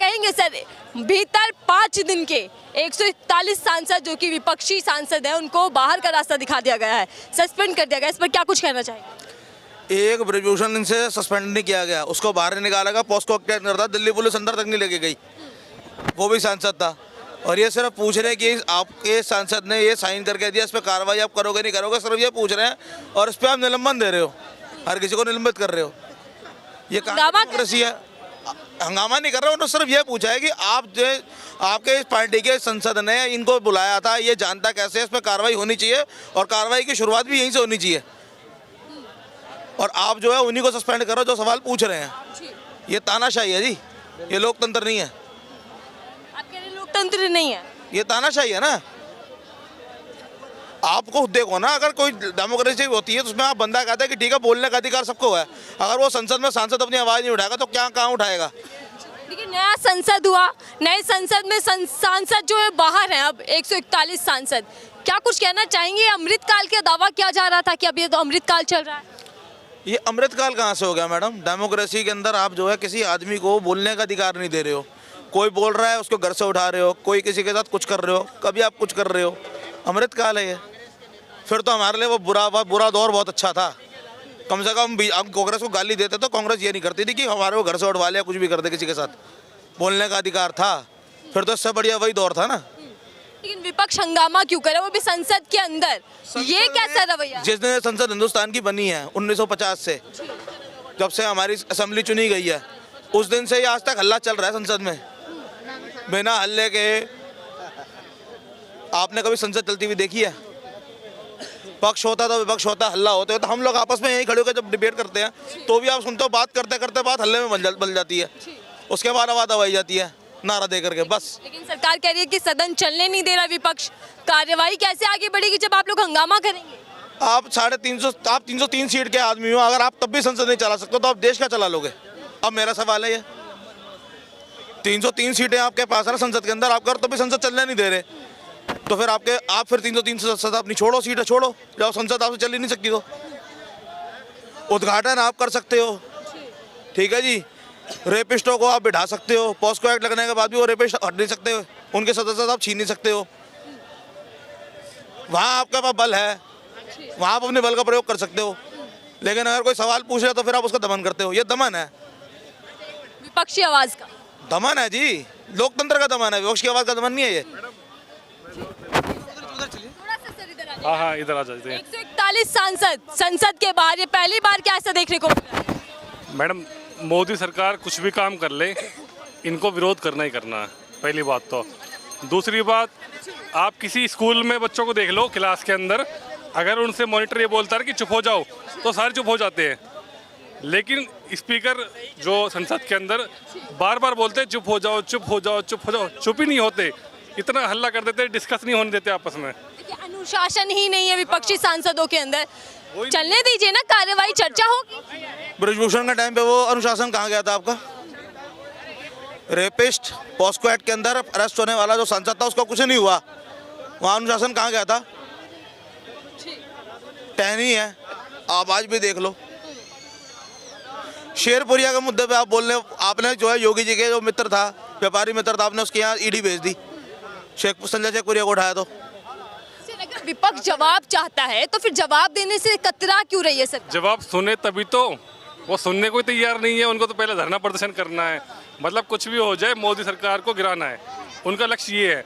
कहेंगे सर, भीतर 5 दिन के 141 सांसद जो कि विपक्षी सांसद हैं उनको बाहर का रास्ता दिखा दिया गया है, सस्पेंड कर दिया गया, इस पर क्या कुछ कहना चाहेंगे? एक ब्रजभूषण से सस्पेंड नहीं किया गया, उसको बाहर नहीं निकाला गया, पॉस्को एक्ट के अंदर था, दिल्ली पुलिस अंदर तक नहीं लेके गई, वो भी सांसद था। और ये सिर्फ पूछ रहे हैं कि आपके सांसद ने ये साइन करके दिया, इस पर कार्रवाई आप करोगे नहीं करोगे, सिर्फ ये पूछ रहे हैं और इस पर आप निलंबन दे रहे हो, हर किसी को निलंबित कर रहे हो। ये कांग्रेसी है, हंगामा नहीं कर रहे हो, उन्होंने सिर्फ ये पूछा है कि आप जो आपके इस पार्टी के संसद ने इनको बुलाया था, ये जानता कैसे है, इस पर कार्रवाई होनी चाहिए और कार्रवाई की शुरुआत भी यहीं से होनी चाहिए। और आप जो है उन्हीं को सस्पेंड करो जो सवाल पूछ रहे हैं। ये तानाशाही है जी, ये लोकतंत्र नहीं है। आप कह रहे हैं लोकतंत्र नहीं है, ये तानाशाही है ना। आपको देखो ना, अगर कोई डेमोक्रेसी होती है तो उसमें आप बंदा कहता है कि ठीक है बोलने का अधिकार सबको है, अगर वो संसद में सांसद अपनी आवाज़ नहीं उठाएगा तो क्या कहाँ उठाएगा। देखिए नया संसद हुआ, नए संसद में सांसद जो है बाहर हैं, अब 141 सांसद, क्या कुछ कहना चाहेंगे? अमृतकाल का दावा किया जा रहा था कि अब ये तो अमृतकाल चल रहा है। ये अमृतकाल कहाँ से हो गया मैडम? डेमोक्रेसी के अंदर आप जो है किसी आदमी को बोलने का अधिकार नहीं दे रहे हो, कोई बोल रहा है उसको घर से उठा रहे हो, कोई किसी के साथ कुछ कर रहे हो, कभी आप कुछ कर रहे हो, अमृतकाल है ये। फिर तो हमारे लिए वो बुरा दौर बहुत अच्छा था, कम से कम हम कांग्रेस को गाली देते तो कांग्रेस ये नहीं करती थी कि हमारे को घर से उठवा लिया, कुछ भी कर दे, किसी के साथ बोलने का अधिकार था। फिर तो इससे बढ़िया वही दौर था ना। लेकिन विपक्ष हंगामा क्यों करे, वो भी संसद के अंदर, ये कैसा रवैया? जिस दिन संसद हिंदुस्तान की बनी है 1950 से, जब से हमारी असेंबली चुनी गई है, उस दिन से आज तक हल्ला चल रहा है संसद में, बिना हल्ले के। आपने कभी संसद चलती हुई देखी है? पक्ष होता तो विपक्ष होता, हल्ला होते हो तो हम लोग आपस में यही खड़े होकर जब डिबेट करते हैं तो भी आप सुनते हो, बात करते करते बात हल्ले में बन जाती है, उसके बाद आवाज दबाई जाती है नारा दे करके बस। लेकिन सरकार कह रही है कि सदन चलने नहीं दे रहा विपक्ष, कार्यवाही कैसे आगे बढ़ेगी जब आप लोग हंगामा करेंगे? आप 303 सीट के आदमी हो, अगर आप तब भी संसद नहीं चला सकते तो आप देश क्या चला लोगे? अब मेरा सवाल है ये, 303 सीटें आपके पास है ना संसद के अंदर, आप तब भी संसद चलने नहीं दे रहे, तो फिर आप फिर 303 संसद अपनी छोड़ो, सीटें छोड़ो, जब संसद आपसे चल ही नहीं सकती तो उद्घाटन आप कर सकते हो, ठीक है जी। रेपिस्टों को आप बिठा सकते हो, पॉस्को एक्ट लगने के बाद भी वो रेपिस्ट हट नहीं सकते, उनके सदस्यता आप छीन नहीं सकते हो। वहाँ आपके पास बल है, वहाँ आप अपने बल का प्रयोग कर सकते हो, लेकिन अगर कोई सवाल पूछ रहा तो फिर आप उसका दमन करते हो। ये दमन है, विपक्षी आवाज का दमन है जी, लोकतंत्र का दमन है, विपक्ष की आवाज का दमन नहीं है ये। हाँ इधर आ जाते हैं। 141 सांसद संसद के बाहर, ये पहली बार क्या ऐसा देखने को मिला है? मैडम मोदी सरकार कुछ भी काम कर ले, इनको विरोध करना ही करना है, पहली बात तो। दूसरी बात, आप किसी स्कूल में बच्चों को देख लो, क्लास के अंदर अगर उनसे मॉनिटर ये बोलता है कि चुप हो जाओ तो सारे चुप हो जाते हैं, लेकिन स्पीकर जो संसद के अंदर बार बार बोलते हैं चुप हो जाओ चुप हो जाओ चुप हो जाओ, चुप ही नहीं होते, इतना हल्ला कर देते, डिस्कस नहीं होने देते आपस में। अनुशासन ही नहीं है विपक्षी सांसदों के अंदर, चलने दीजिए ना, कार्यवाही चर्चा होगी। ब्रजभूषण के टाइम पे वो अनुशासन कहाँ गया था आपका? रेपिस्ट पॉस्को एक्ट के अंदर अरेस्ट होने वाला जो सांसद था उसका कुछ नहीं हुआ, वहाँ अनुशासन कहाँ गया था? टहनी है, आप आज भी देख लो। शेरपुरिया के मुद्दे पे आप बोलने, आपने जो है योगी जी के जो मित्र था, व्यापारी मित्र था, आपने उसके यहाँ ईडी भेज दी, संजय शेखपुरिया को उठाया। तो अगर विपक्ष जवाब चाहता है तो फिर जवाब देने से कतरा क्यों रही है सर? जवाब सुने तभी तो, वो सुनने को तैयार नहीं है, उनको तो पहले धरना प्रदर्शन करना है, मतलब कुछ भी हो जाए मोदी सरकार को गिराना है, उनका लक्ष्य ये है।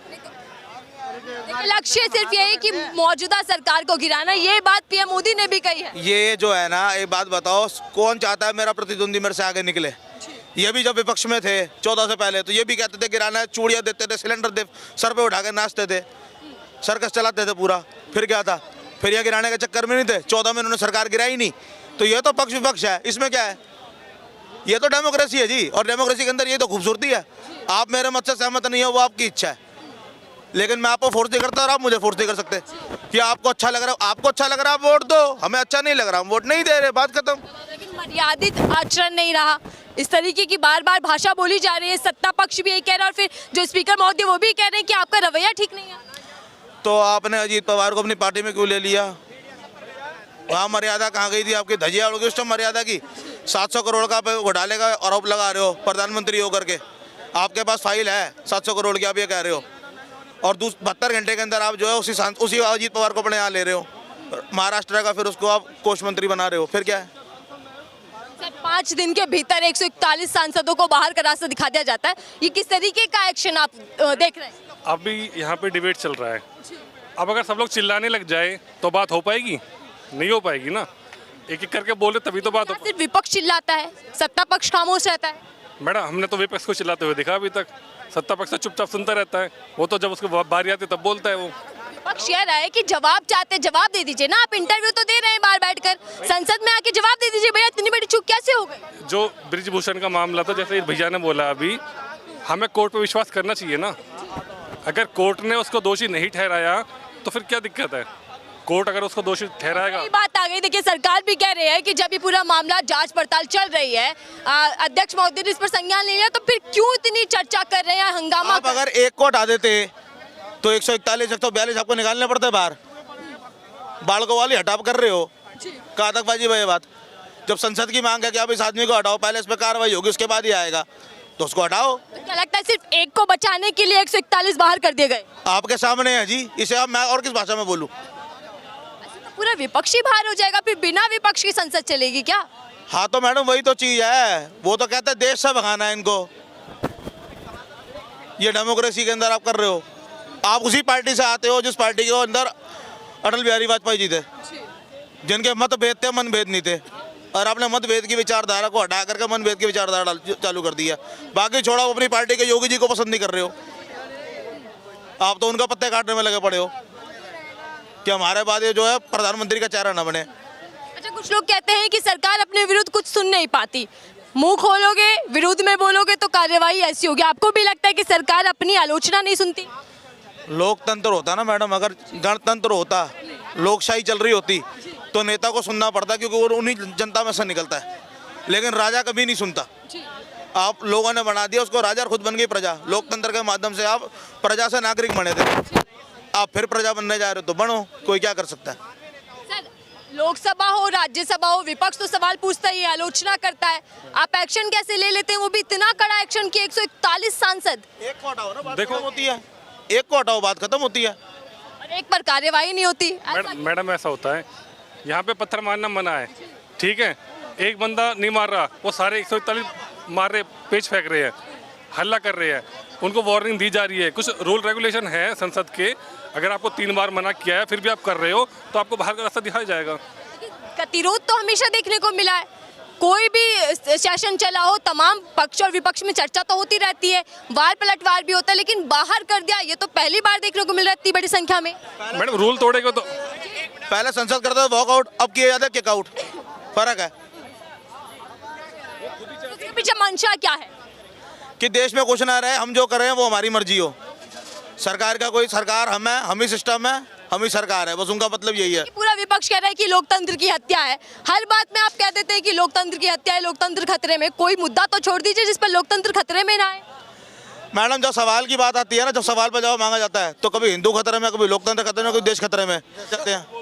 लक्ष्य सिर्फ ये है कि मौजूदा सरकार को गिराना, ये बात पीएम मोदी ने भी कही है। ये जो है ना, एक बात बताओ, कौन चाहता है मेरा प्रतिद्वंदी मेरे से आगे निकले? ये भी जब विपक्ष में थे 14 से पहले तो ये भी कहते थे गिराना है, चूड़ियाँ देते थे, सिलेंडर दे सर पे उठा के नाचते थे, सर्कस चलाते थे पूरा। फिर क्या था? फिर ये गिराने के चक्कर में नहीं थे, 14 में उन्होंने सरकार गिराई नहीं, तो ये तो पक्ष विपक्ष है, इसमें क्या है? ये तो डेमोक्रेसी है जी, और डेमोक्रेसी के अंदर ये तो खूबसूरती है। आप मेरे मत से सहमत नहीं हो, वो आपकी इच्छा है, लेकिन मैं आपको फोर्स नहीं करता और आप मुझे फोर्स नहीं कर सकते कि आपको अच्छा लग रहा है, आपको अच्छा लग रहा है आप वोट दो, हमें अच्छा नहीं लग रहा हम वोट नहीं दे रहे, बात खत्म। लेकिन मर्यादित आचरण नहीं रहा, इस तरीके की बार बार भाषा बोली जा रही है, सत्ता पक्ष भी यही कह रहा है और फिर जो स्पीकर महोदय वो भी कह रहे हैं कि आपका रवैया ठीक नहीं है। तो आपने अजीत पवार को अपनी पार्टी में क्यों ले लिया? वहाँ मर्यादा कहाँ गई थी आपकी? धजिया उड़ गई उस टाइम मर्यादा की। 700 करोड़ का घोटाले का आरोप लगा रहे हो प्रधानमंत्री होकर के, आपके पास फाइल है 700 करोड़ की, आप ये कह रहे हो, और 72 घंटे के अंदर आप जो है उसी अजीत पवार को अपने यहाँ ले रहे हो, महाराष्ट्र का, फिर उसको आप कोष मंत्री बना रहे हो, फिर क्या है? सर 5 दिन के भीतर 141 सांसदों को बाहर का रास्ता दिखा दिया जाता है, ये किस तरीके का एक्शन आप देख रहे हैं? अभी यहाँ पे डिबेट चल रहा है, अब अगर सब लोग चिल्लाने लग जाए तो बात हो पाएगी? नहीं हो पाएगी ना, एक एक करके बोले तभी तो बात हो। सिर्फ विपक्ष चिल्लाता है, सत्ता पक्ष खामोश रहता है। मैडम हमने तो विपक्ष को चिल्लाते हुए देखा अभी तक, सत्ता पक्ष तो चुपचाप सुनता रहता है, वो तो जब उसको बारी आती है तब बोलता है वो। विपक्ष कह रहा है कि जवाब चाहते, जवाब दे दीजिए ना, आप इंटरव्यू तो दे रहे हैं बाहर बैठकर, संसद में आके जवाब दे दीजिए, भैया इतनी बड़ी चूक कैसे हो गई? जो ब्रिजभूषण का मामला था, जैसे भैया ने बोला अभी, हमें कोर्ट पे विश्वास करना चाहिए ना। अगर कोर्ट ने उसको दोषी नहीं ठहराया तो फिर क्या दिक्कत है? कोर्ट अगर उसको दोषी ठहराएगा। ये बात आ गई, देखिए सरकार भी कह रही है कि जब ये पूरा मामला जांच पड़ताल चल रही है, अध्यक्ष महोदय ने इस पर संज्ञान नहीं लिया, तो फिर क्यों इतनी चर्चा कर रहे हैं, हंगामा आप अगर एक को हटा देते तो 141 142 आपको निकालने पड़ते बाहर। बालको वाली हटाव कर रहे हो, कहाँ तक बाजी भाई बात? जब संसद की मांग है कि आप इस आदमी को हटाओ, पहले इस पर कार्रवाई होगी, उसके बाद ही आएगा, तो उसको हटाओ। तो क्या लगता है सिर्फ एक को बचाने के लिए 141 बाहर कर दिए गए? आपके सामने है जी, इसे अब मैं और किस भाषा में बोलूं? पूरा विपक्षी बाहर हो जाएगा, फिर बिना विपक्ष की संसद चलेगी क्या? हाँ तो मैडम वही तो चीज है, वो तो कहते हैं देश से भगाना है इनको, ये डेमोक्रेसी के अंदर आप कर रहे हो। आप उसी पार्टी से आते हो जिस पार्टी के अंदर अटल बिहारी वाजपेयी जी थे, जिनके मतभेद थे, मनभेद नहीं थे, और आपने मतभेद की विचारधारा को हटा करके मनभेद की विचारधारा चालू कर दिया। बाकी छोड़ा, अपनी पार्टी के योगी जी को पसंद नहीं कर रहे हो, आप तो उनका पत्ते काटने में लगे पड़े हो कि हमारे बाद ये जो है प्रधानमंत्री का चेहरा न बने। अच्छा, कुछ लोग कहते हैं कि सरकार अपने विरुद्ध कुछ सुन नहीं पाती, मुंह खोलोगे, विरोध में बोलोगे तो कार्यवाही ऐसी होगी। आपको भी लगता है कि सरकार अपनी आलोचना नहीं सुनती? लोकतंत्र होता ना मैडम, अगर गणतंत्र होता, लोकशाही चल रही होती, तो नेता को सुनना पड़ता, क्योंकि वो उन्हीं जनता में से निकलता है। लेकिन राजा कभी नहीं सुनता, आप लोगों ने बना दिया उसको राजा और खुद बन गई प्रजा। लोकतंत्र के माध्यम से आप प्रजा से नागरिक बने थे, आप फिर प्रजा बनने जा रहे हो तो बनो, कोई क्या कर सकता है? सर, लोकसभा हो, राज्यसभा हो, विपक्ष तो सवाल पूछता ही है, आलोचना करता है, आप एक्शन कैसे ले लेते हैं, वो भी इतना कड़ा एक्शन कि 141 सांसद? एक को हटाओ ना, बात खत्म होती है, एक को हटाओ, बात खत्म होती है, और एक पर कार्यवाही नहीं होती। मैडम ऐसा होता है, यहाँ पे पत्थर मारना मना है, ठीक है, एक बंदा नहीं मार रहा, वो सारे 141 मार रहे, पेच फेंक रहे हैं, हल्ला कर रहे हैं, उनको वार्निंग दी जा रही है। कुछ रूल रेगुलेशन है संसद के, अगर आपको 3 बार मना किया है फिर भी आप कर रहे हो तो आपको बाहर का रास्ता दिखाया जाएगा। गतिरोध तो हमेशा देखने को मिला है, कोई भी सेशन चला हो, तमाम पक्ष और विपक्ष में चर्चा तो होती रहती है, वार पलटवार भी होता है, लेकिन बाहर कर दिया ये तो पहली बार देखने को मिल रहा है इतनी बड़ी संख्या में। मैडम रूल तोड़ेगा तो पहले संसद करते थे वॉकआउट, अब किया जाता है किकआउट, फर्क है। उसके पीछे मंशा क्या है? कि देश में कुछ ना रहे, हम जो कर रहे हैं वो हमारी मर्जी हो, सरकार का कोई सरकार हम है, हम ही सिस्टम है, हम ही सरकार है, बस उनका मतलब यही है। पूरा विपक्ष कह रहा है कि लोकतंत्र की हत्या है, हर बात में आप कह देते हैं कि लोकतंत्र की हत्या है, लोकतंत्र खतरे में। कोई मुद्दा तो छोड़ दीजिए जिस पर लोकतंत्र खतरे में ना आए। मैडम जब सवाल की बात आती है ना, जब सवाल पर जवाब मांगा जाता है, तो कभी हिंदू खतरे में, कभी लोकतंत्र खतरे में, कभी देश खतरे में जाते हैं।